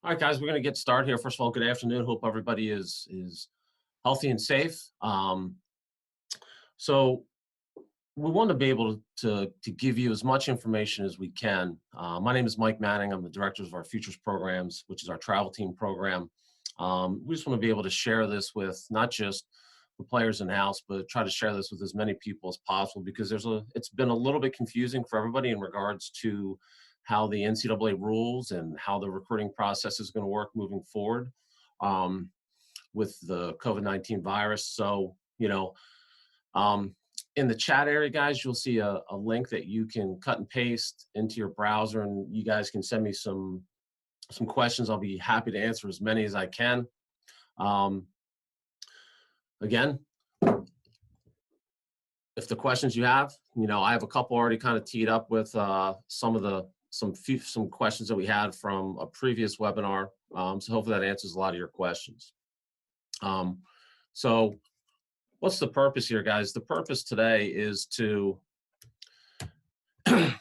All right, guys, we're going to get started here. First of all, good afternoon. Hope everybody is healthy and safe. So we want to be able to give you as much information as we can. My name is Mike Manning. I'm the director of our Futures Programs, which is our travel team program. We just want to be able to share this with not just the players in house, but try to share this with as many people as possible because it's been a little bit confusing for everybody in regards to how the NCAA rules and how the recruiting process is going to work moving forward um, with the COVID-19 virus. So, um, in the chat area, guys, you'll see a link that you can cut and paste into your browser, and you guys can send me some questions. I'll be happy to answer as many as I can. Um, again, if the questions you have, I have a couple already kind of teed up with some questions that we had from a previous webinar. So hopefully that answers a lot of your questions. So what's the purpose here, guys? The purpose today is to kind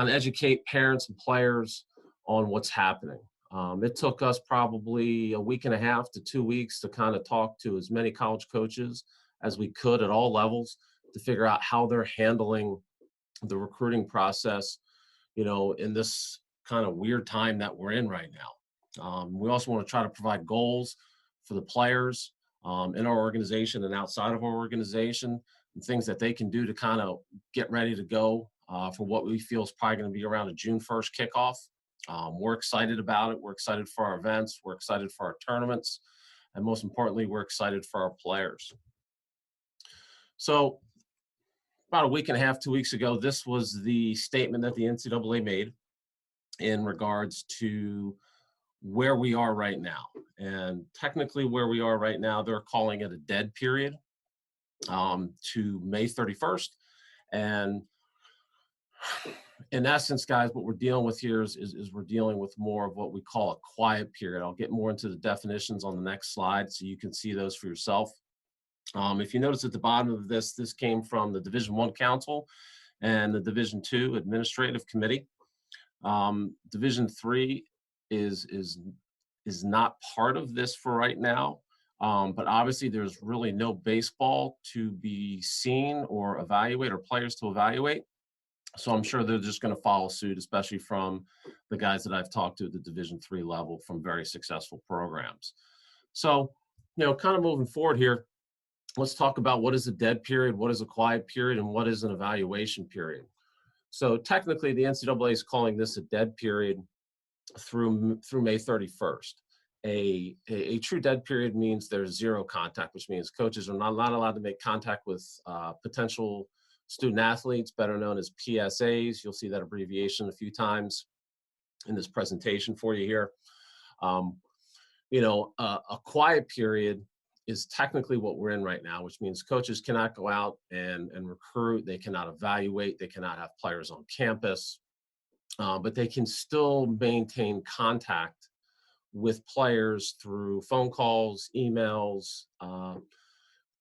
of educate parents and players on what's happening. It took us probably a week and a half to 2 weeks to kind of talk to as many college coaches as we could at all levels to figure out how they're handling the recruiting process, in this kind of weird time that we're in right now. We also want to try to provide goals for the players in our organization and outside of our organization, and things that they can do to kind of get ready to go for what we feel is probably going to be around a June 1st kickoff. We're excited about it. We're excited for our events. We're excited for our tournaments. And most importantly, we're excited for our players. So about a week and a half, 2 weeks ago, this was the statement that the NCAA made in regards to where we are right now. And technically where we are right now, they're calling it a dead period to May 31st. And in essence, guys, what we're dealing with here is we're dealing with more of what we call a quiet period. I'll get more into the definitions on the next slide so you can see those for yourself. If you notice at the bottom of this came from the Division I Council and the Division II Administrative Committee. Division III is not part of this for right now, but obviously there's really no baseball to be seen or evaluate or players to evaluate. So I'm sure they're just going to follow suit, especially from the guys that I've talked to at the Division III level from very successful programs. So, kind of moving forward here, let's talk about what is a dead period, what is a quiet period, and what is an evaluation period. So technically, the NCAA is calling this a dead period through May 31st. A true dead period means there's zero contact, which means coaches are not allowed to make contact with potential student athletes, better known as PSAs. You'll see that abbreviation a few times in this presentation for you here. A quiet period is technically what we're in right now, which means coaches cannot go out and recruit. They cannot evaluate. They cannot have players on campus, but they can still maintain contact with players through phone calls, emails,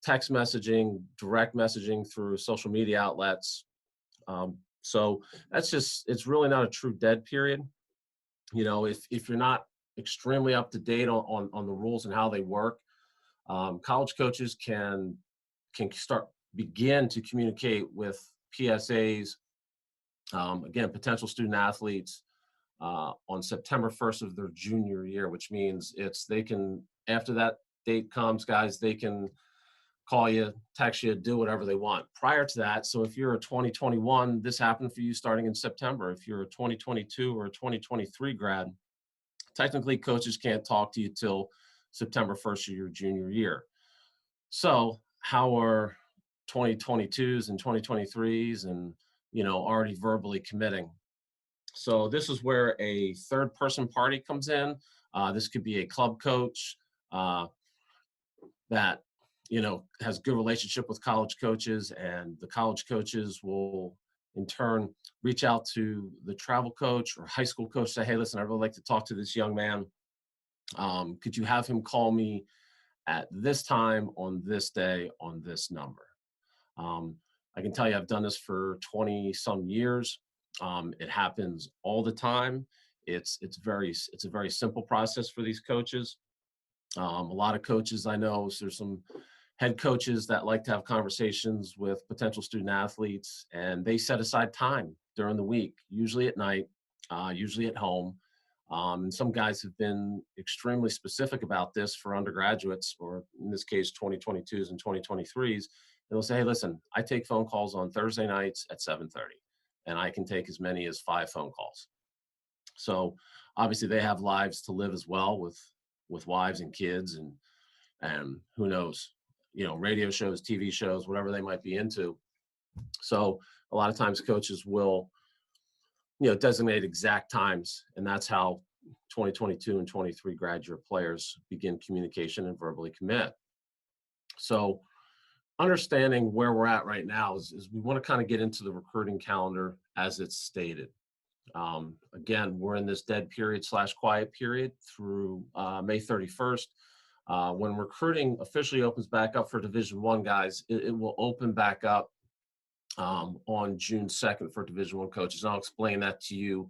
text messaging, direct messaging through social media outlets. So it's really not a true dead period. If you're not extremely up to date on the rules and how they work, college coaches can begin to communicate with PSAs, again, potential student athletes, on September 1st of their junior year, which means after that date comes, guys, they can call you, text you, do whatever they want. Prior to that, so if you're a 2021, this happened for you starting in September. If you're a 2022 or a 2023 grad, technically coaches can't talk to you till September 1st of your junior year. So how are 2022s and 2023s and, already verbally committing? So this is where a third person party comes in. This could be a club coach that, has good relationship with college coaches, and the college coaches will in turn reach out to the travel coach or high school coach, say, hey, listen, I'd really like to talk to this young man. Could you have him call me at this time on this day on this number? I can tell you I've done this for 20 some years. It happens all the time. It's a very simple process for these coaches. A lot of coaches I know, so there's some head coaches that like to have conversations with potential student athletes, and they set aside time during the week, usually at night, usually at home. And some guys have been extremely specific about this for undergraduates, or in this case, 2022s and 2023s. They'll say, hey, listen, I take phone calls on Thursday nights at 7:30, and I can take as many as 5 phone calls. So obviously they have lives to live as well, with wives and kids, and who knows, radio shows, TV shows, whatever they might be into. So a lot of times coaches will, designate exact times, and that's how 2022 and 23 graduate players begin communication and verbally commit. So understanding where we're at right now is we want to kind of get into the recruiting calendar as it's stated. Again, we're in this dead period / quiet period through May 31st. When recruiting officially opens back up for Division I guys, it will open back up on June 2nd for Division I coaches. And I'll explain that to you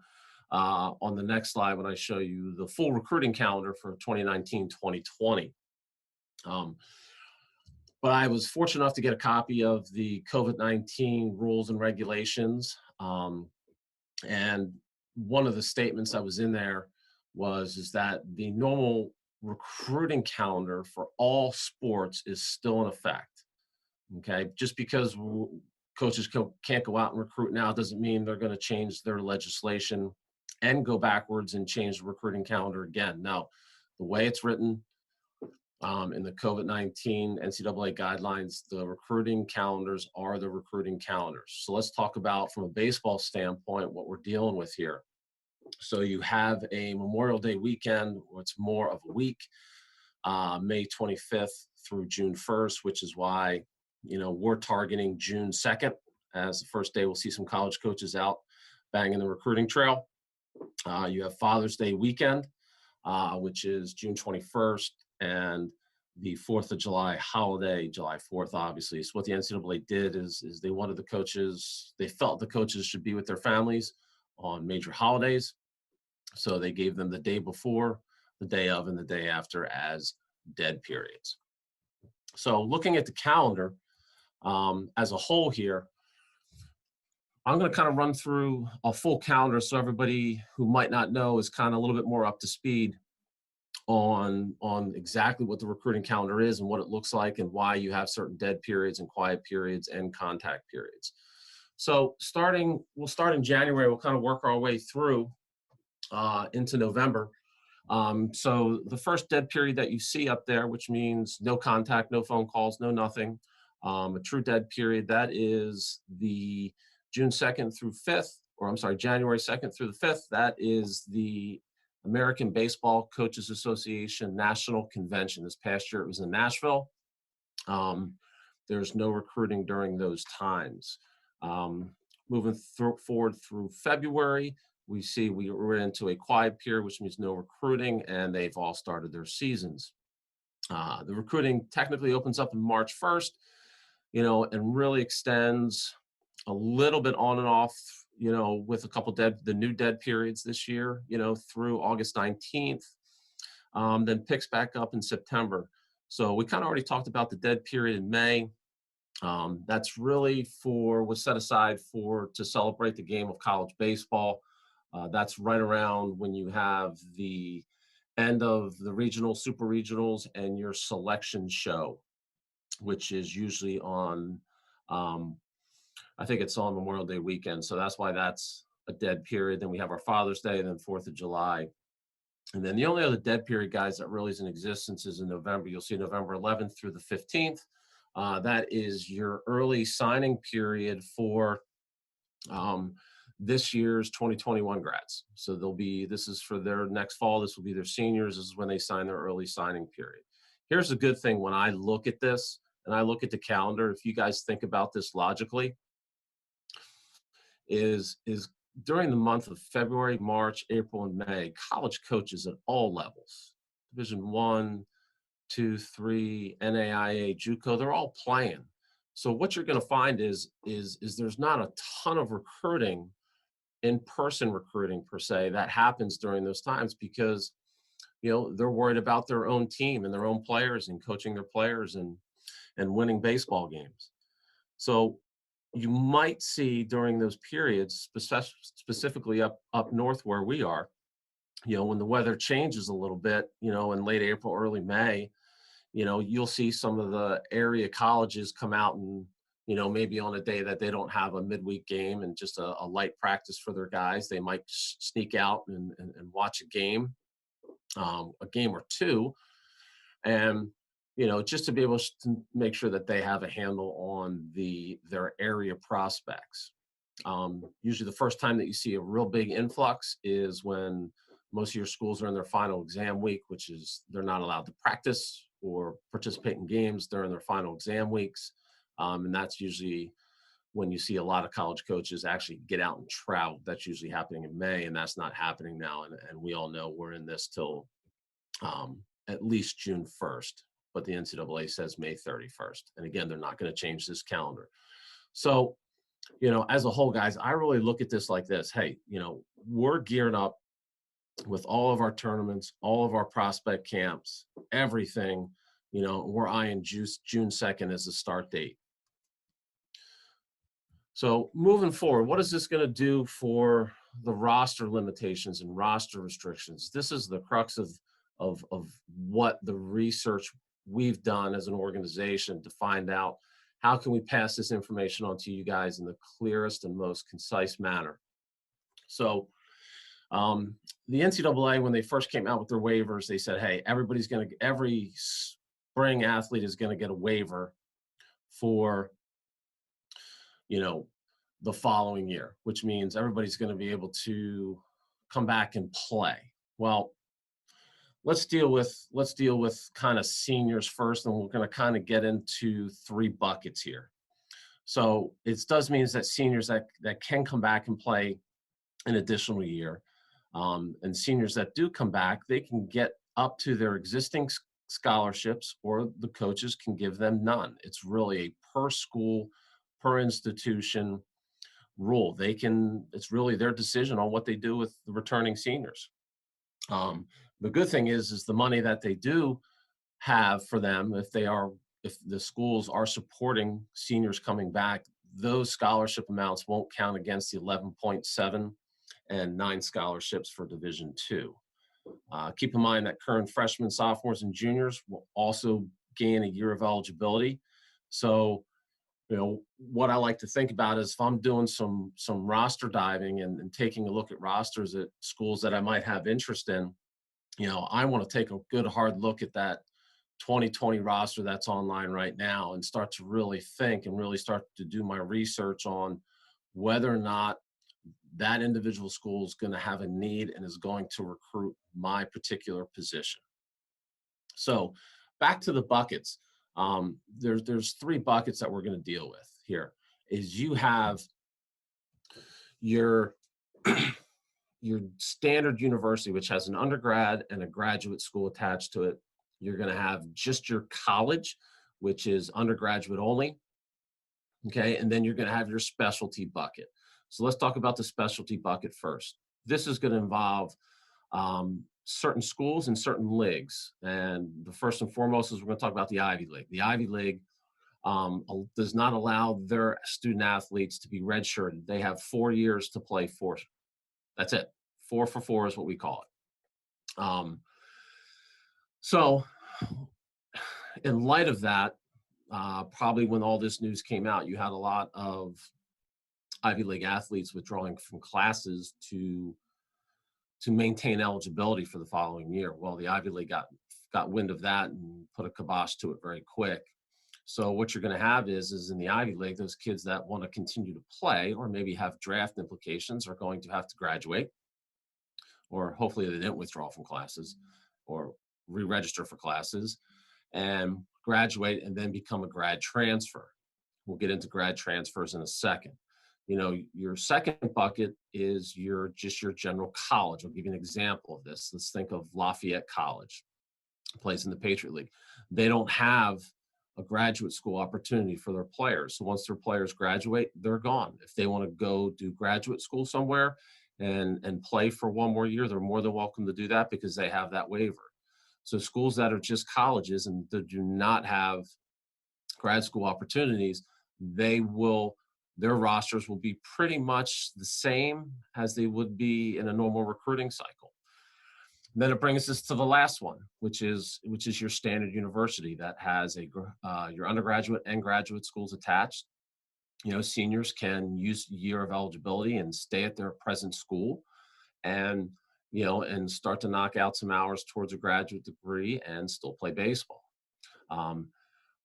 on the next slide when I show you the full recruiting calendar for 2019-2020. But I was fortunate enough to get a copy of the COVID-19 rules and regulations. And one of the statements that was in there is that the normal recruiting calendar for all sports is still in effect. Okay, just because coaches can't go out and recruit now doesn't mean they're going to change their legislation and go backwards and change the recruiting calendar again. No, the way it's written in the COVID-19 NCAA guidelines, the recruiting calendars are the recruiting calendars. So let's talk about, from a baseball standpoint, what we're dealing with here. So you have a Memorial Day weekend, or it's more of a week, May 25th through June 1st, which is why, we're targeting June 2nd as the first day. We'll see some college coaches out banging the recruiting trail. You have Father's Day weekend, which is June 21st, and the 4th of July holiday, July 4th, obviously. So what the NCAA did is they wanted they felt the coaches should be with their families on major holidays. So they gave them the day before, the day of, and the day after as dead periods. So looking at the calendar as a whole here, I'm going to kind of run through a full calendar so everybody who might not know is kind of a little bit more up to speed on exactly what the recruiting calendar is and what it looks like and why you have certain dead periods and quiet periods and contact periods. So we'll start in January. We'll kind of work our way through into November. So the first dead period that you see up there, which means no contact, no phone calls, no nothing, a true dead period, that is the June 2nd through 5th, or I'm sorry, January 2nd through the 5th. That is the American Baseball Coaches Association National Convention. This past year it was in Nashville. There's no recruiting during those times. Moving forward through February, we see we're into a quiet period, which means no recruiting, and they've all started their seasons. The recruiting technically opens up on March 1st, and really extends a little bit on and off, with a couple the new dead periods this year, through August 19th, then picks back up in September. So we kind of already talked about the dead period in May. That's really was set aside to celebrate the game of college baseball. That's right around when you have the end of the regional, super regionals, and your selection show, which is usually on, I think it's on Memorial Day weekend. So that's why that's a dead period. Then we have our Father's Day, and then 4th of July. And then the only other dead period, guys, that really is in existence is in November. You'll see November 11th through the 15th. That is your early signing period for this year's 2021 grads. So this is for their next fall. This will be their seniors. This is when they sign their early signing period. Here's a good thing when I look at this and I look at the calendar, if you guys think about this logically, is during the month of February, March, April, and May, college coaches at all levels, Division 1, 2, 3, NAIA, JUCO, they're all playing. So what you're going to find is there's not a ton of recruiting in-person recruiting per se that happens during those times because, they're worried about their own team and their own players and coaching their players and winning baseball games. So you might see during those periods, specifically up north where we are, when the weather changes a little bit, in late April, early May, you'll see some of the area colleges come out and, maybe on a day that they don't have a midweek game and just a light practice for their guys, they might sneak out and watch a game or two. And, just to be able to make sure that they have a handle on their area prospects. Usually the first time that you see a real big influx is when most of your schools are in their final exam week, which is they're not allowed to practice or participate in games during their final exam weeks. And that's usually when you see a lot of college coaches actually get out and travel. That's usually happening in May, and that's not happening now. And we all know we're in this till at least June 1st, but the NCAA says May 31st. And again, they're not going to change this calendar. So, as a whole, guys, I really look at this like this. Hey, we're geared up with all of our tournaments, all of our prospect camps, everything, we're eyeing June 2nd as the start date. So moving forward, what is this going to do for the roster limitations and roster restrictions? This is the crux of what the research we've done as an organization to find out how can we pass this information on to you guys in the clearest and most concise manner. So the NCAA, when they first came out with their waivers, they said, hey, every spring athlete is going to get a waiver for, the following year, which means everybody's going to be able to come back and play. Well, let's deal with kind of seniors first, and we're going to kind of get into three buckets here. So it does mean that seniors that can come back and play an additional year, and seniors that do come back, they can get up to their existing scholarships, or the coaches can give them none. It's really a per school, per institution rule. It's really their decision on what they do with the returning seniors. The good thing is the money that they do have for them, if the schools are supporting seniors coming back, those scholarship amounts won't count against the 11.7 and 9 scholarships for Division II. Keep in mind that current freshmen, sophomores, and juniors will also gain a year of eligibility. So, what I like to think about is if I'm doing some roster diving and taking a look at rosters at schools that I might have interest in, I want to take a good hard look at that 2020 roster that's online right now and start to really think and really start to do my research on whether or not that individual school is going to have a need and is going to recruit my particular position. So back to the buckets. There's three buckets that we're going to deal with here. Is you have your your standard university, which has an undergrad and a graduate school attached to it. You're going to have just your college, which is undergraduate only. Okay, and then you're going to have your specialty bucket. So let's talk about the specialty bucket first. This is going to involve certain schools and certain leagues. And the first and foremost is we're going to talk about the Ivy League. The Ivy League does not allow their student athletes to be redshirted. They have 4 years to play for. That's it. 4 for 4 is what we call it. So in light of that, probably when all this news came out, you had a lot of Ivy League athletes withdrawing from classes to maintain eligibility for the following year. Well, the Ivy League got wind of that and put a kibosh to it very quick. So what you're going to have is in the Ivy League, those kids that want to continue to play or maybe have draft implications are going to have to graduate, or hopefully they didn't withdraw from classes or re-register for classes and graduate and then become a grad transfer. We'll get into grad transfers in a second. Your second bucket is your general college. I'll give you an example of this. Let's think of Lafayette College. It plays in the Patriot League. They don't have a graduate school opportunity for their players. So once their players graduate, they're gone. If they want to go do graduate school somewhere and play for one more year, they're more than welcome to do that because they have that waiver. So schools that are just colleges and that do not have grad school opportunities, their rosters will be pretty much the same as they would be in a normal recruiting cycle. Then it brings us to the last one, which is your standard university that has your undergraduate and graduate schools attached. Seniors can use year of eligibility and stay at their present school, and and start to knock out some hours towards a graduate degree and still play baseball.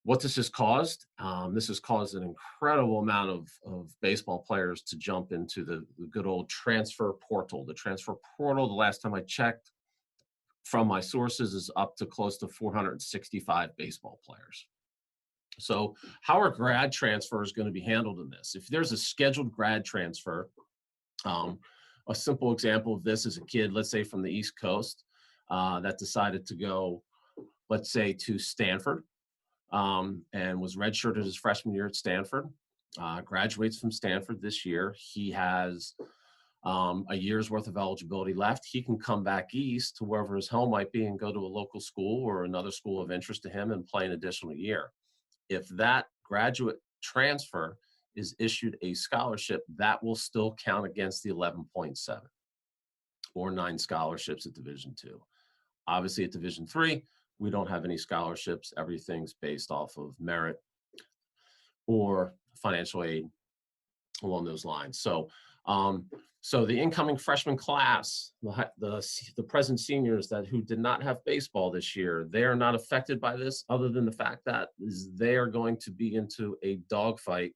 What this has caused, this has caused an incredible amount of baseball players to jump into the good old transfer portal. The transfer portal, the last time I checked, from my sources, is up to close to 465 baseball players. So how are grad transfers going to be handled in this? If there's a scheduled grad transfer, a simple example of this is a kid, let's say from the East Coast, that decided to go, let's say, to Stanford, and was redshirted his freshman year at Stanford, graduates from Stanford this year. He has a year's worth of eligibility left. He can come back east to wherever his home might be and go to a local school or another school of interest to him and play an additional year. If that graduate transfer is issued a scholarship, that will still count against the 11.7 or 9 scholarships at Division II. Obviously at Division III, we don't have any scholarships. Everything's based off of merit or financial aid along those lines. So the incoming freshman class, the present seniors who did not have baseball this year, they are not affected by this, other than the fact that they are going to be into a dogfight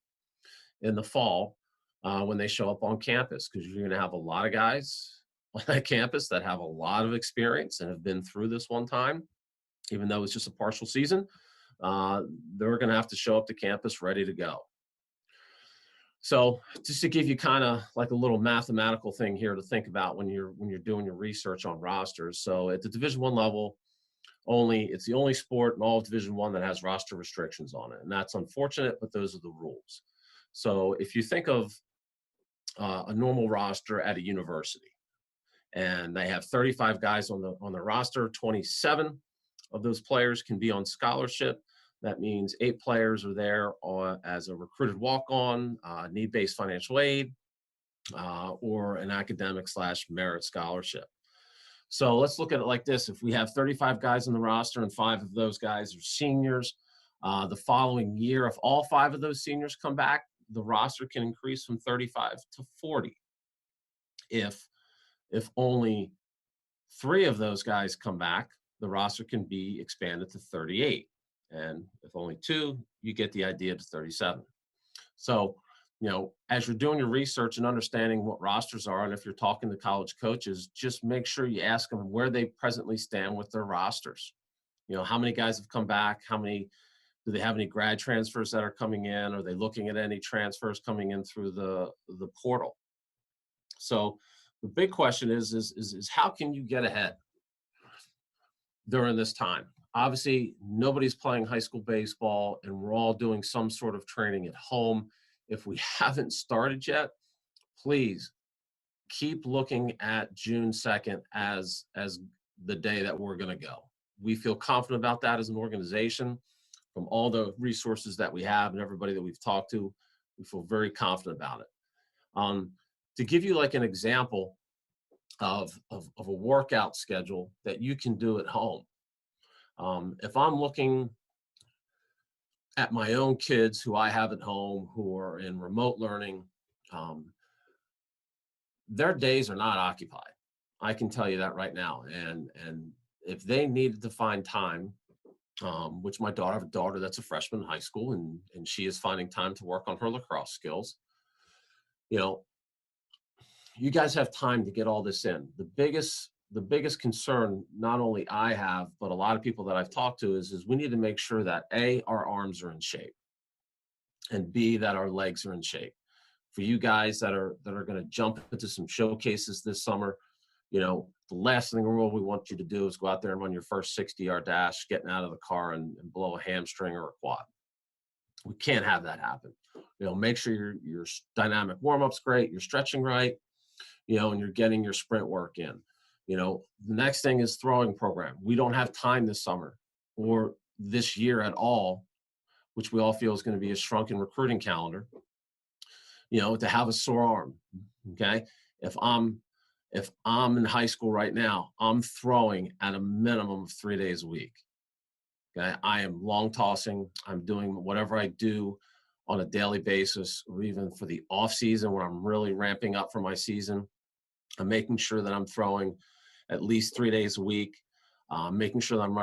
in the fall when they show up on campus, because you're going to have a lot of guys on that campus that have a lot of experience and have been through this one time, even though it's just a partial season. They're going to have to show up to campus ready to go. So just to give you kind of like a little mathematical thing here to think about when you're doing your research on rosters. So at the Division I level, it's the only sport in all of Division I that has roster restrictions on it, and that's unfortunate, but those are the rules. So if you think of a normal roster at a university, and they have 35 guys on the roster, 27 of those players can be on scholarship. That means 8 players are there as a recruited walk-on, need-based financial aid, or an academic/merit scholarship. So let's look at it like this. If we have 35 guys on the roster and 5 of those guys are seniors, the following year, if all 5 of those seniors come back, the roster can increase from 35 to 40. If only 3 of those guys come back, the roster can be expanded to 38. And if only 2, you get the idea, to 37. So, as you're doing your research and understanding what rosters are, and if you're talking to college coaches, just make sure you ask them where they presently stand with their rosters. How many guys have come back? Do they have any grad transfers that are coming in? Are they looking at any transfers coming in through the portal? So the big question is how can you get ahead during this time? Obviously, nobody's playing high school baseball, and we're all doing some sort of training at home. If we haven't started yet, please keep looking at June 2nd as the day that we're going to go. We feel confident about that as an organization. From all the resources that we have and everybody that we've talked to, we feel very confident about it. To give you like an example of a workout schedule that you can do at home, if I'm looking at my own kids who I have at home who are in remote learning, their days are not occupied. I can tell you that right now. And if they needed to find time, which I have a daughter that's a freshman in high school, and she is finding time to work on her lacrosse skills. You guys have time to get all this in. The biggest concern, not only I have, but a lot of people that I've talked to, is we need to make sure that A, our arms are in shape, and B, that our legs are in shape. For you guys that are going to jump into some showcases this summer, the last thing in the world we want you to do is go out there and run your first 60-yard dash, getting out of the car and blow a hamstring or a quad. We can't have that happen. Make sure your dynamic warm-up's great, you're stretching right, and you're getting your sprint work in. The next thing is throwing program. We don't have time this summer or this year at all, which we all feel is going to be a shrunken recruiting calendar, to have a sore arm. Okay. If I'm in high school right now, I'm throwing at a minimum of 3 days a week. Okay. I am long tossing. I'm doing whatever I do on a daily basis, or even for the off season when I'm really ramping up for my season. I'm making sure that I'm throwing at least 3 days a week, making sure that I'm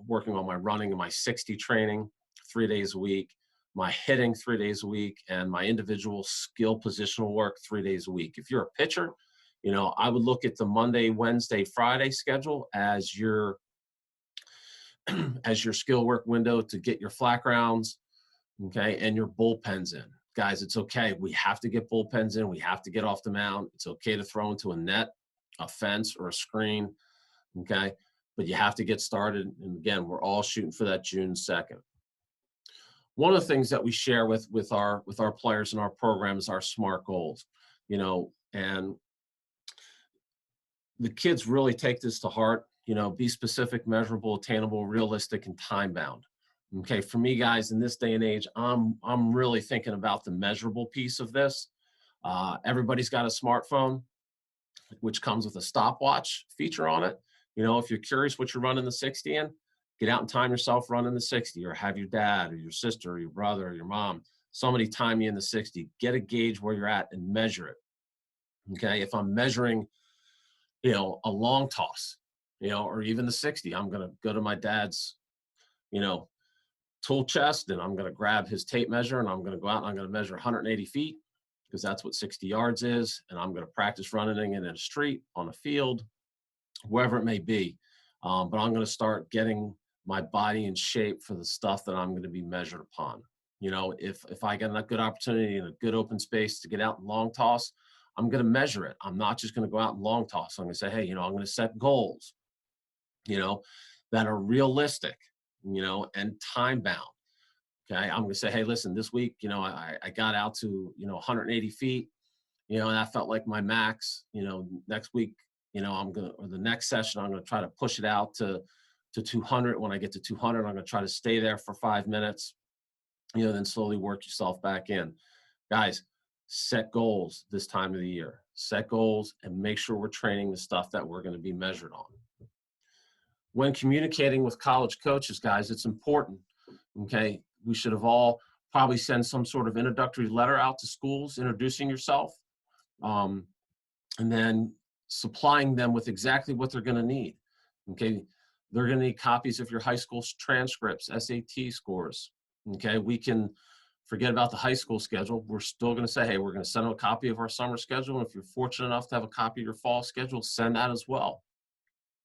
working on my running and my 60 training 3 days a week, my hitting 3 days a week, and my individual skill positional work 3 days a week. If you're a pitcher, I would look at the Monday, Wednesday, Friday schedule as your skill work window to get your flat grounds, okay, and your bullpens in. Guys, it's okay. We have to get bullpens in. We have to get off the mound. It's okay to throw into a net, a fence, or a screen, okay? But you have to get started. And again, we're all shooting for that June 2nd. One of the things that we share with our players in our program is our SMART goals, and the kids really take this to heart. Be specific, measurable, attainable, realistic, and time bound. Okay, for me, guys, in this day and age, I'm really thinking about the measurable piece of this. Everybody's got a smartphone, which comes with a stopwatch feature on it. If you're curious what you're running the 60 in, get out and time yourself running the 60, or have your dad or your sister or your brother or your mom, somebody time you in the 60. Get a gauge where you're at and measure it. Okay, if I'm measuring, a long toss, or even the 60, I'm going to go to my dad's, tool chest, and I'm going to grab his tape measure, and I'm going to go out and I'm going to measure 180 feet, because that's what 60 yards is. And I'm going to practice running it in a street, on a field, wherever it may be. But I'm going to start getting my body in shape for the stuff that I'm going to be measured upon. If I get a good opportunity in a good open space to get out and long toss, I'm going to measure it. I'm not just going to go out and long toss. I'm going to say, hey, I'm going to set goals, that are realistic, and time bound. Okay. I'm going to say, hey, listen, this week, I got out to, 180 feet, and that felt like my max. Next week, or the next session, I'm going to try to push it out to 200. When I get to 200, I'm going to try to stay there for 5 minutes, then slowly work yourself back in. Guys, set goals this time of the year. Set goals and make sure we're training the stuff that we're going to be measured on. When communicating with college coaches, guys, it's important. Okay. We should have all probably send some sort of introductory letter out to schools introducing yourself, and then supplying them with exactly what they're going to need. Okay. They're going to need copies of your high school transcripts, SAT scores. Okay. We can forget about the high school schedule. We're still going to say, hey, we're going to send them a copy of our summer schedule. And if you're fortunate enough to have a copy of your fall schedule, send that as well.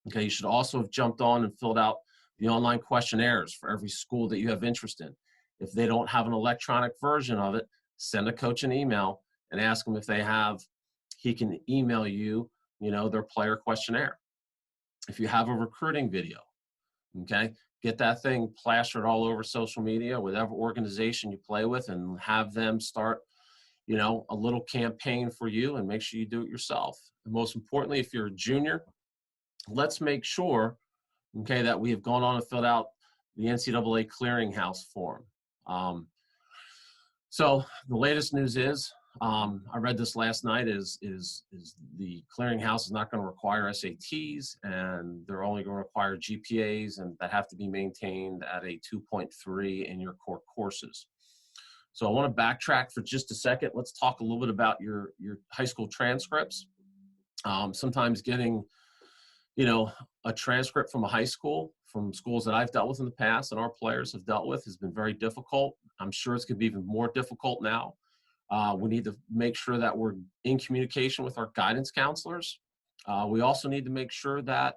Okay. You should also have jumped on and filled out the online questionnaires for every school that you have interest in. If they don't have an electronic version of it, send a coach an email and ask him if he can email you, their player questionnaire. If you have a recruiting video, okay, get that thing plastered all over social media, whatever organization you play with, and have them start, a little campaign for you, and make sure you do it yourself. And most importantly, if you're a junior, let's make sure, okay, that we have gone on and filled out the NCAA clearinghouse form. So the latest news is, I read this last night, is the clearinghouse is not going to require SATs, and they're only going to require GPAs, and that have to be maintained at a 2.3 in your core courses. So I want to backtrack for just a second. Let's talk a little bit about your high school transcripts. Sometimes getting, a transcript from a high school, from schools that I've dealt with in the past and our players have dealt with, has been very difficult. I'm sure it's going to be even more difficult now. We need to make sure that we're in communication with our guidance counselors. We also need to make sure that,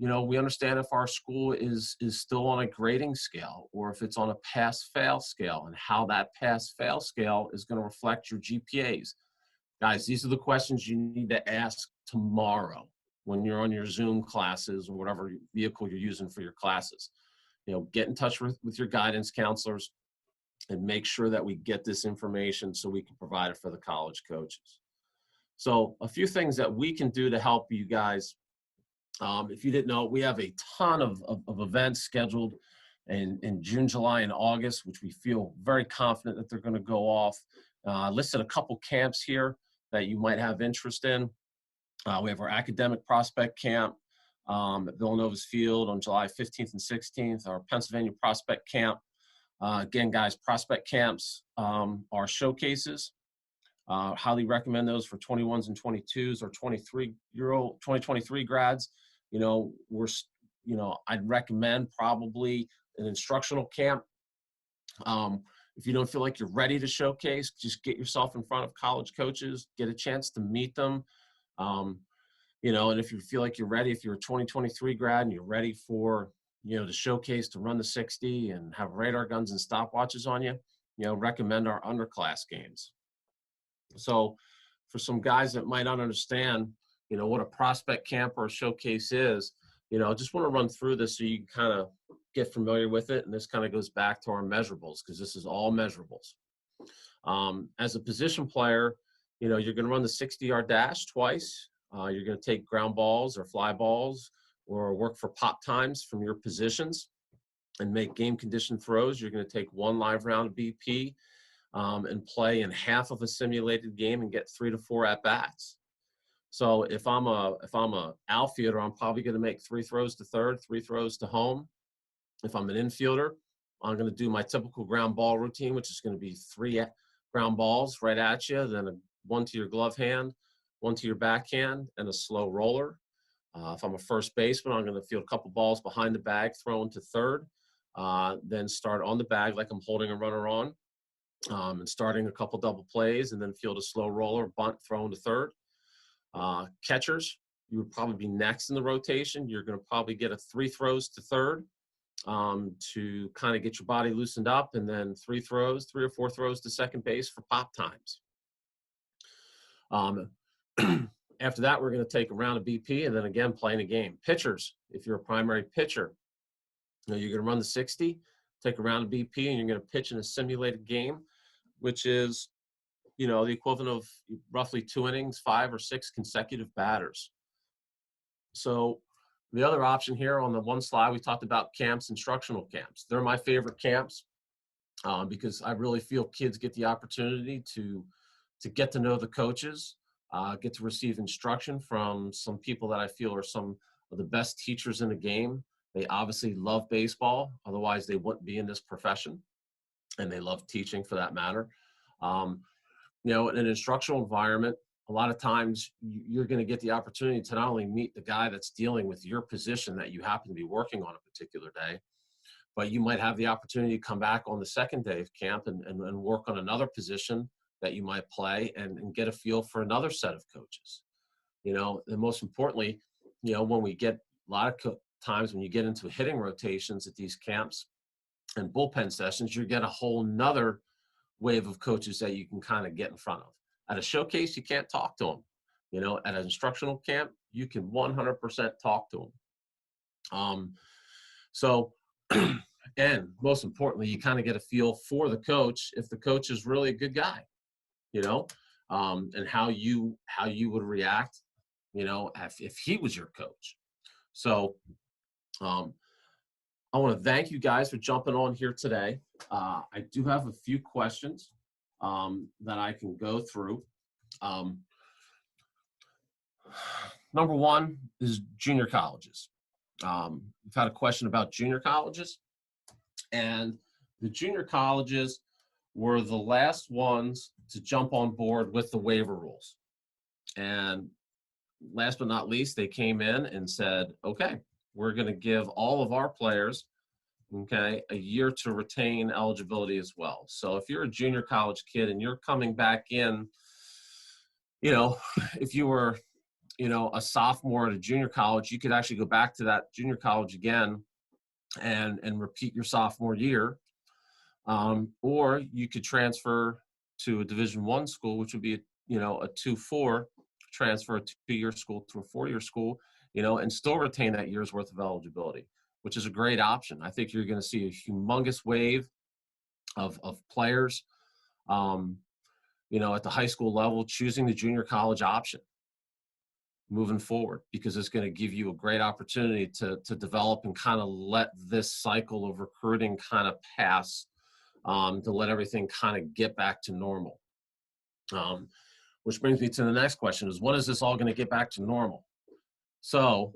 we understand if our school is still on a grading scale, or if it's on a pass-fail scale, and how that pass-fail scale is going to reflect your GPAs. Guys, these are the questions you need to ask tomorrow. when you're on your Zoom classes or whatever vehicle you're using for your classes. Get in touch with your guidance counselors and make sure that we get this information so we can provide it for the college coaches. So a few things that we can do to help you guys. If you didn't know, we have a ton of events scheduled in June, July, and August, which we feel very confident that they're going to go off. Listed a couple camps here that you might have interest in. We have our academic prospect camp at Villanova's Field on July 15th and 16th, our Pennsylvania prospect camp. Again, guys, prospect camps are showcases. Highly recommend those for 21s and 22s or 2023 grads. I'd recommend probably an instructional camp. If you don't feel like you're ready to showcase, just get yourself in front of college coaches, get a chance to meet them. And if you feel like you're ready, if you're a 2023 grad and you're ready for, to showcase, to run the 60 and have radar guns and stopwatches on you, recommend our underclass games. So for some guys that might not understand, what a prospect camp or a showcase is, I just want to run through this so you can kind of get familiar with it. And this kind of goes back to our measurables, because this is all measurables. As a position player, you're going to run the 60-yard dash twice. You're going to take ground balls or fly balls or work for pop times from your positions and make game condition throws. You're going to take one live round of BP and play in half of a simulated game and get 3 to 4 at-bats. So if I'm a outfielder, I'm probably going to make 3 throws to third, 3 throws to home. If I'm an infielder, I'm going to do my typical ground ball routine, which is going to be 3 ground balls right at you, then 1 to your glove hand, 1 to your backhand, and a slow roller. If I'm a first baseman, I'm going to field a couple balls behind the bag, throwing to third, then start on the bag like I'm holding a runner on, and starting a couple double plays, and then field a slow roller, bunt, throwing to third. Catchers, you would probably be next in the rotation. You're going to probably get 3 throws to third to kind of get your body loosened up, and then 3 or 4 throws to second base for pop times. After that, we're going to take a round of BP and then again playing a game. Pitchers, if you're a primary pitcher, you're going to run the 60, take a round of BP, and you're going to pitch in a simulated game, which is the equivalent of roughly 2 innings, 5 or 6 consecutive batters. So the other option here on the one slide, we talked about camps, instructional camps. They're my favorite camps because I really feel kids get the opportunity to get to know the coaches, get to receive instruction from some people that I feel are some of the best teachers in the game. They obviously love baseball. Otherwise, they wouldn't be in this profession. And they love teaching for that matter. In an instructional environment, a lot of times you're going to get the opportunity to not only meet the guy that's dealing with your position that you happen to be working on a particular day, but you might have the opportunity to come back on the second day of camp and work on another position that you might play and get a feel for another set of coaches. And most importantly, when we get a lot of times when you get into hitting rotations at these camps and bullpen sessions, you get a whole nother wave of coaches that you can kind of get in front of. At a showcase, you can't talk to them. At an instructional camp, you can 100% talk to them. And most importantly, you kind of get a feel for the coach if the coach is really a good guy, and how you would react, if he was your coach. So I want to thank you guys for jumping on here today. I do have a few questions that I can go through. Number one is junior colleges. We've had a question about junior colleges, and the junior colleges were the last ones to jump on board with the waiver rules. And last but not least, they came in and said, okay, we're going to give all of our players, a year to retain eligibility as well. So if you're a junior college kid and you're coming back in, if you were, a sophomore at a junior college, you could actually go back to that junior college again and repeat your sophomore year. Or you could transfer to a Division I school, which would be, a 2-4 transfer, a 2-year school to a 4-year school, and still retain that year's worth of eligibility, which is a great option. I think you're going to see a humongous wave of players, at the high school level choosing the junior college option moving forward, because it's going to give you a great opportunity to develop and kind of let this cycle of recruiting kind of pass, to let everything kind of get back to normal. Which brings me to the next question is, when is this all going to get back to normal? So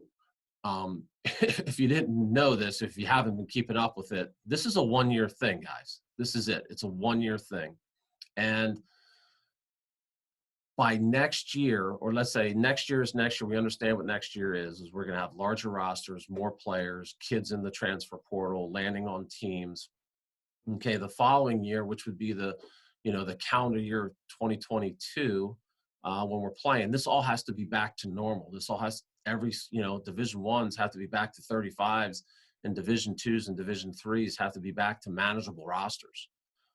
if you didn't know this, if you haven't been keeping up with it, this is a 1-year thing, guys. This is it. It's a 1-year thing. And by next year, or let's say next year is next year, we understand what next year is we're going to have larger rosters, more players, kids in the transfer portal, landing on teams. Okay, the following year, which would be the calendar year 2022, when we're playing, this all has to be back to normal. This all has Division I's have to be back to 35s, and Division II's and Division III's have to be back to manageable rosters.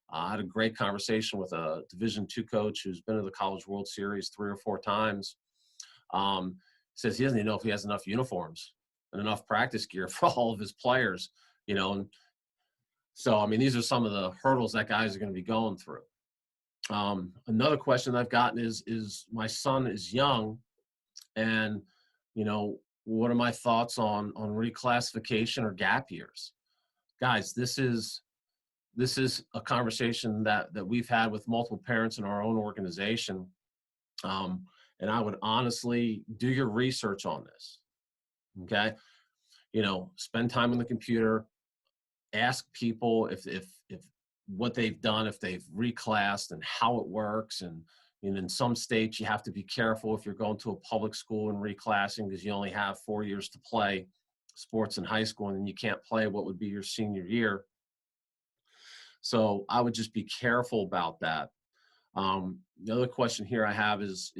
I had a great conversation with a Division II coach who's been to the College World Series 3 or 4 times. Says he doesn't even know if he has enough uniforms and enough practice gear for all of his players, And so, these are some of the hurdles that guys are going to be going through. Another question I've gotten is my son is young, and, what are my thoughts on reclassification or gap years? Guys, this is a conversation that we've had with multiple parents in our own organization. And I would honestly do your research on this. Okay. Spend time on the computer, ask people if what they've done, if they've reclassed and how it works. And in some states, you have to be careful if you're going to a public school and reclassing, because you only have 4 years to play sports in high school, and then you can't play what would be your senior year. So I would just be careful about that. The other question here I have is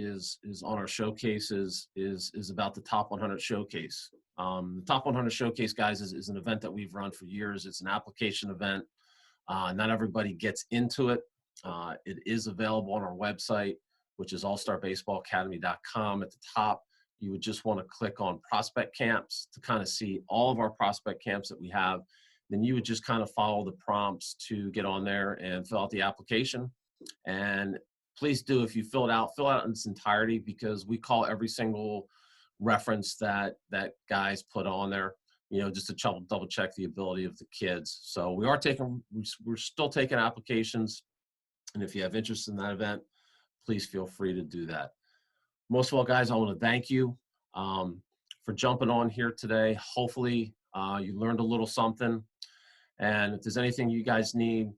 on our showcases is about the Top 100 Showcase. The Top 100 Showcase, guys, is an event that we've run for years. It's an application event. Not everybody gets into it. It is available on our website, which is allstarbaseballacademy.com. At the top, you would just want to click on prospect camps to kind of see all of our prospect camps that we have. Then you would just kind of follow the prompts to get on there and fill out the application. And please do, if you fill it out in its entirety, because we call every single reference that guys put on there, just to double check the ability of the kids. So we're still taking applications. And if you have interest in that event, please feel free to do that. Most of all, guys, I want to thank you for jumping on here today. Hopefully you learned a little something. And if there's anything you guys need,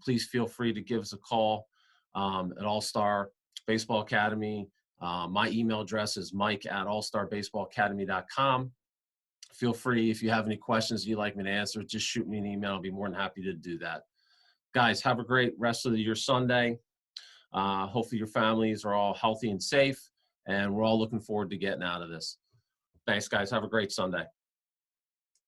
please feel free to give us a call at All-Star Baseball Academy. My email address is mike@allstarbaseballacademy.com. Feel free, if you have any questions you'd like me to answer, just shoot me an email. I'll be more than happy to do that. Guys, have a great rest of your Sunday. Hopefully your families are all healthy and safe, and we're all looking forward to getting out of this. Thanks, guys. Have a great Sunday.